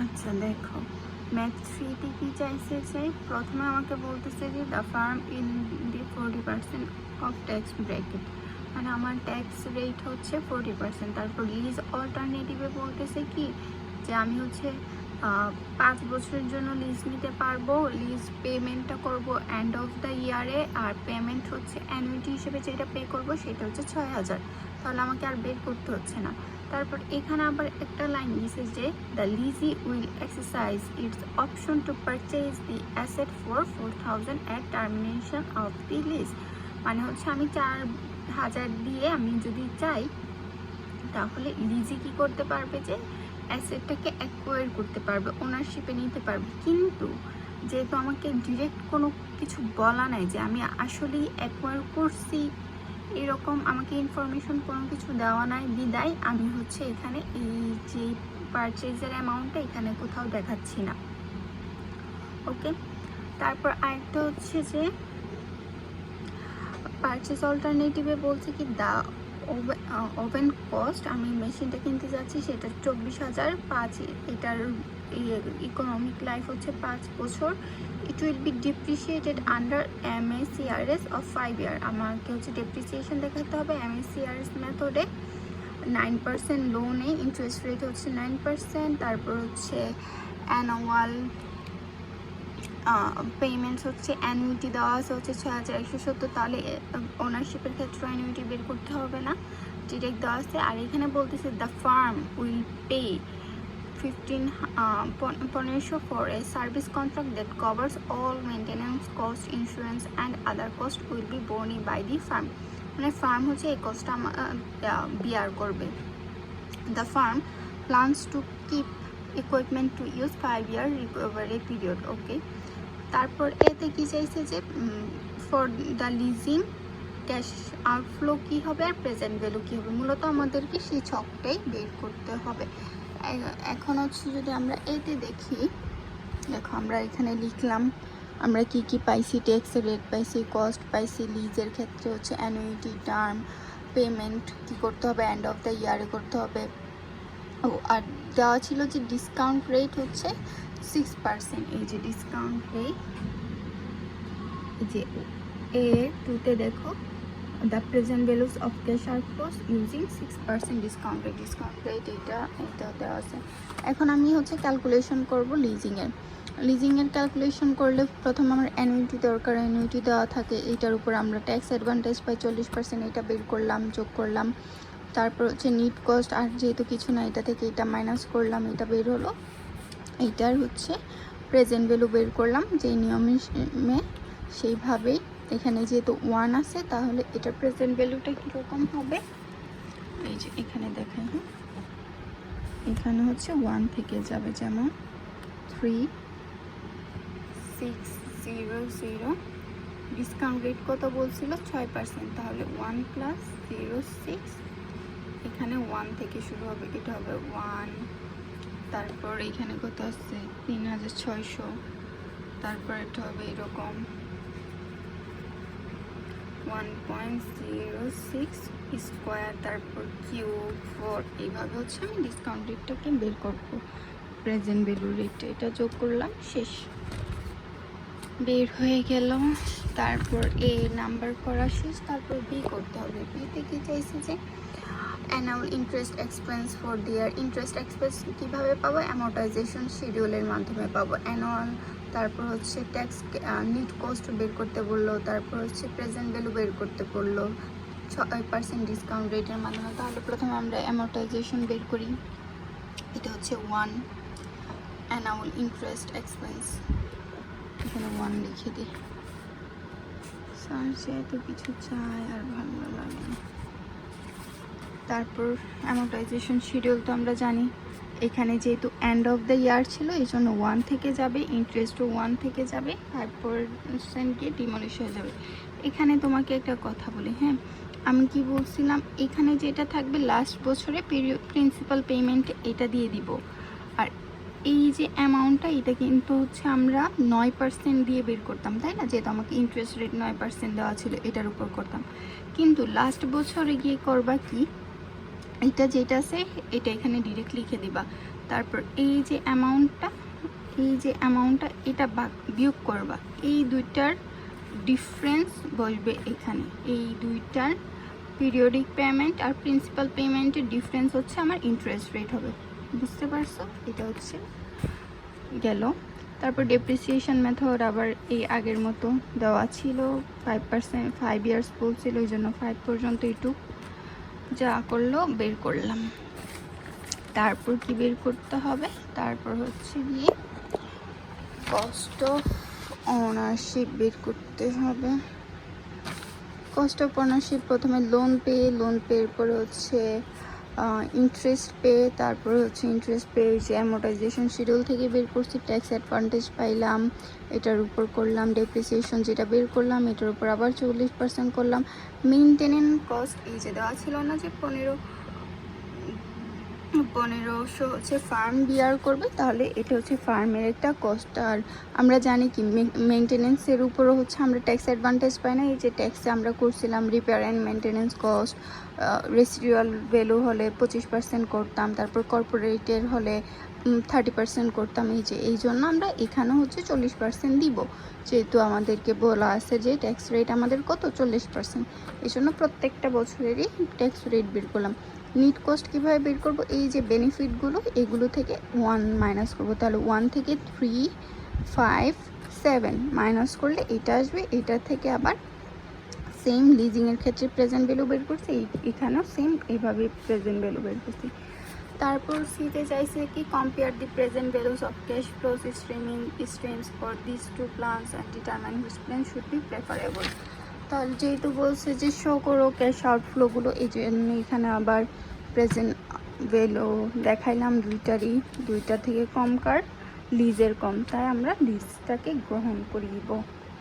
আচ্ছা দেখো, ম্যাথ 3তে কি চাইছে যে প্রথমে আমাকে বলতেছে যে the firm in the 40% of tax bracket, মানে আমার ট্যাক্স রেট হচ্ছে 40%। তারপর লিজ অল্টারনেটিভে বলতেছে কি যে আমি হচ্ছে 5 বছরের জন্য লিজ নিতে পারবো, লিজ পেমেন্টটা করব এন্ড অফ দ্য ইয়ারে, আর পেমেন্ট হচ্ছে অ্যানুইটি হিসেবে যেটা পে করব সেটা হচ্ছে 6,000। তাহলে আমাকে আর বের করতে হচ্ছে না। তারপর এখানে আবার একটা লাইন দিয়েছে যে the lessee will exercise its option to purchase the asset for 4,000 at termination of the lease. মানে হচ্ছে আমি 4,000 দিয়ে আমি যদি চাই তাহলে লিজি কি করতে পারবে যে অ্যাসেটটাকে অ্যাকোয়ার করতে পারবে, ওনারশিপে নিতে পারবে। কিন্তু যেহেতু আমাকে ডিরেক্ট কোনো কিছু বলা নাই যে আমি আসলেই অ্যাকোয়ার করছি, এরকম আমাকে ইনফরমেশন কোনো কিছু দেওয়া নাই বিদায় আমি হচ্ছে এখানে এই যে পারচেজের অ্যামাউন্টটা এখানে কোথাও দেখাচ্ছি না। ওকে, তারপর আরেকটা হচ্ছে যে পারচেজ অল্টারনেটিভে বলছে কি দা ওভেন কস্ট, আমি মেশিনটা কিনতে যাচ্ছি সেটা 24,005, এটার ইকোনমিক লাইফ হচ্ছে 5 বছর। It will be depreciated under MACRS of 5 year. আমাকে হচ্ছে ডেপ্রিসিয়েশন দেখাতে হবে MACRS মেথডে। 9% লোনে ইন্টারেস্ট রেট হচ্ছে 9%। তারপর হচ্ছে অ্যানুয়াল পেমেন্টস হচ্ছে অ্যানুইটি দেওয়া আছে হচ্ছে 6,170। তাহলে ওনারশিপের ক্ষেত্রে অ্যানুইটি বের করতে হবে না, ডিরেক্ট দেওয়া আছে। আর এখানে বলতেছে the firm will pay 1,500 for a service contract that covers all maintenance cost, insurance and other cost will be borne by the firm. মানে ফার্ম হচ্ছে এই কস্টটা বিয়ার করবে। The firm plans to keep equipment to use 5 year recovery period. Okay, তারপর এতে কি চাইছে যে for the leasing cash outflow কী হবে আর প্রেজেন্ট ভ্যালু কী হবে, মূলত আমাদেরকে সেই ছকটাই বের করতে হবে। এখন হচ্ছে যদি আমরা এতে দেখি, দেখো আমরা এখানে লিখলাম আমরা কি কি পাইছি, ট্যাক্স রেট পাইছি, কস্ট পাইছি, লিজের ক্ষেত্রে হচ্ছে অ্যানুইটি, টার্ম, পেমেন্ট কি করতে হবে এন্ড অফ দ্য ইয়ারে করতে হবে। ও আর দেওয়া ছিল যে ডিসকাউন্ট রেট হচ্ছে 6%। এই যে ডিসকাউন্ট রেট, যে A2তে দেখো the present values of cash outflows using 6% discount rate, এটা দেওয়া আছে। এখন আমি হচ্ছে ক্যালকুলেশন করব লিজিংয়ের ক্যালকুলেশন করলে প্রথম আমার অ্যানুইটি দরকার, অ্যানুইটি দেওয়া থাকে, এইটার উপর আমরা ট্যাক্স অ্যাডভান্টেজ পাই 40%, এটা বের করলাম, যোগ করলাম। তারপর হচ্ছে নিট কস্ট, আর যেহেতু কিছু না এটা থেকে এটা মাইনাস করলাম, এটা বের হলো। এইটার হচ্ছে প্রেজেন্ট ভ্যালু বের করলাম যেই নিয়মে সেইভাবেই। এখানে যেহেতু 1 আছে তাহলে এটার প্রেজেন্ট ভ্যালুটা কীরকম হবে, এই যে এখানে দেখেন, এখানে হচ্ছে 1 থেকে যাবে, যেমন 3600। ডিসকাউন্ট রেট কত বলছিল 6%, তাহলে 1 + 06, এখানে 1 থেকে শুরু হবে, এটা হবে 1। তারপর এখানে কত আসছে 3600, তারপর এটা হবে এরকম 1.06 স্কোয়ার, তারপর কিউব 4। এইভাবে হচ্ছে আমি ডিসকাউন্ট রেটটাকে বের করবো, প্রেজেন্ট ভ্যালু রেটটা এটা যোগ করলাম, শেষ, বের হয়ে গেল। তারপর এ নাম্বার করা শেষ, তারপর বি করতে হবে। বিতে কি চাইছে যে annual interest expense for the year. Interest expense কীভাবে পাবো, অ্যামোর্টাইজেশন শিডিউলের মাধ্যমে পাবো অ্যানুয়াল। তারপর হচ্ছে ট্যাক্স নিট কস্ট বের করতে বললো, তারপর হচ্ছে প্রেজেন্ট ভ্যালু বের করতে বললো 6% ডিসকাউন্ট রেটের মাধ্যমে। তাহলে প্রথমে আমরা অ্যামোর্টাইজেশন বের করি, এটা হচ্ছে 1 অ্যানুয়াল ইন্টারেস্ট এক্সপেন্স, এখানে 1 লিখে দিই। সার্চে এত কিছু চাই আর ভালো লাগে না। তারপর অ্যামোর্টাইজেশন শিডিউল তো আমরা জানি, এখানে যেহেতু এন্ড অফ দ্য ইয়ার ছিল এই জন্য 1 থেকে যাবে, ইন্টারেস্টও 1 থেকে যাবে, 5% গিয়ে ডিমলিশ হয়ে যাবে। এখানে তোমাকে একটা কথা বলি, হ্যাঁ আমি কি বলছিলাম, এখানে যেটা থাকবে লাস্ট বছরে প্রিন্সিপাল পেমেন্ট এটা দিয়ে দিব, আর এই যে অ্যামাউন্টটা এটা কিন্তু হচ্ছে আমরা 9% দিয়ে বের করতাম, তাই না, যেহেতু আমাকে ইন্টারেস্ট রেট 9% দেওয়া ছিল এটার উপর করতাম। কিন্তু লাস্ট বছরে গিয়ে করবা কি, এটা যেটা আছে এটা এখানে ডিরেক্ট লিখে দিবা, তারপর এই যে অ্যামাউন্টটা এটা বিয়োগ করবা, এই দুইটার ডিফারেন্স বসবে এখানে। এই দুইটার পিরিয়ডিক পেমেন্ট আর প্রিন্সিপাল পেমেন্টের ডিফারেন্স হচ্ছে আমার ইন্টারেস্ট রেট হবে, বুঝতে পারছো? এটা হচ্ছে গেল। তারপর ডেপ্রিসিয়েশন মেথড আবার এই আগের মতো দেওয়া ছিল, 5%, 5 ইয়ার্স বলছিল, ওই জন্য 5 পর্যন্ত একটু যা করলো বের করলাম। তারপর কি বের করতে হবে, তারপর হচ্ছে গিয়ে কস্ট অফ ওনারশিপ বের করতে হবে। কস্ট অফ ওনারশিপ প্রথমে লোন পের পরে হচ্ছে ইন্টারেস্ট পে, তারপরে হচ্ছে ইন্টারেস্ট পে যে অ্যামোর্টাইজেশন শিডিউল থেকে বের করছি, ট্যাক্স অ্যাডভান্টেজ পাইলাম, এটার উপর করলাম ডেপ্রিসিয়েশন যেটা বের করলাম, এটার উপর আবার 40% করলাম। মেনটেনেন্স কস্ট এই যে দেওয়া ছিল না যে 1500 হচ্ছে ফার্ম বিয়ার করবে, তাহলে এটা হচ্ছে ফার্মের একটা কস্ট। আর আমরা জানি কি মেনটেনেন্সের উপরও হচ্ছে আমরা ট্যাক্স অ্যাডভান্টেজ পাই না, এই যে ট্যাক্সে আমরা করছিলাম repair and maintenance cost, residual value হলে 25% করতাম, তারপর কর্পোরেটের হলে 30% করতাম। এই জন্য আমরা এখানে হচ্ছে 40% দিব, যেহেতু আমাদেরকে বলা আছে যে ট্যাক্স রেট আমাদের কত 40%, এই জন্য প্রত্যেকটা বছরেরই ট্যাক্স রেট বের করলাম। নিট কস্ট কীভাবে বের করব, এই যে বেনিফিটগুলো এগুলো থেকে 1 মাইনাস করবো, তাহলে 1 থেকে 3, 5, 7 মাইনাস করলে এটা আসবে। এটা থেকে আবার সেম লিজিংয়ের ক্ষেত্রে প্রেজেন্ট ভ্যালু বের করছি, এখানেও সেম এইভাবে প্রেজেন্ট ভ্যালু বের করছি। তারপর সিতে চাইছে কি compare the present values of cash flows streams for this two plans and determine which plan should be preferable. তাহলে যেহেতু বলছে যে শো করো ক্যাশ আউটফ্লোগুলো, এই জন্য এখানে আবার প্রেজেন্ট ভ্যালু দেখাইলাম দুইটা থেকে কম কার লিজের কম, তাই আমরা লিজটাকে গ্রহণ করিব।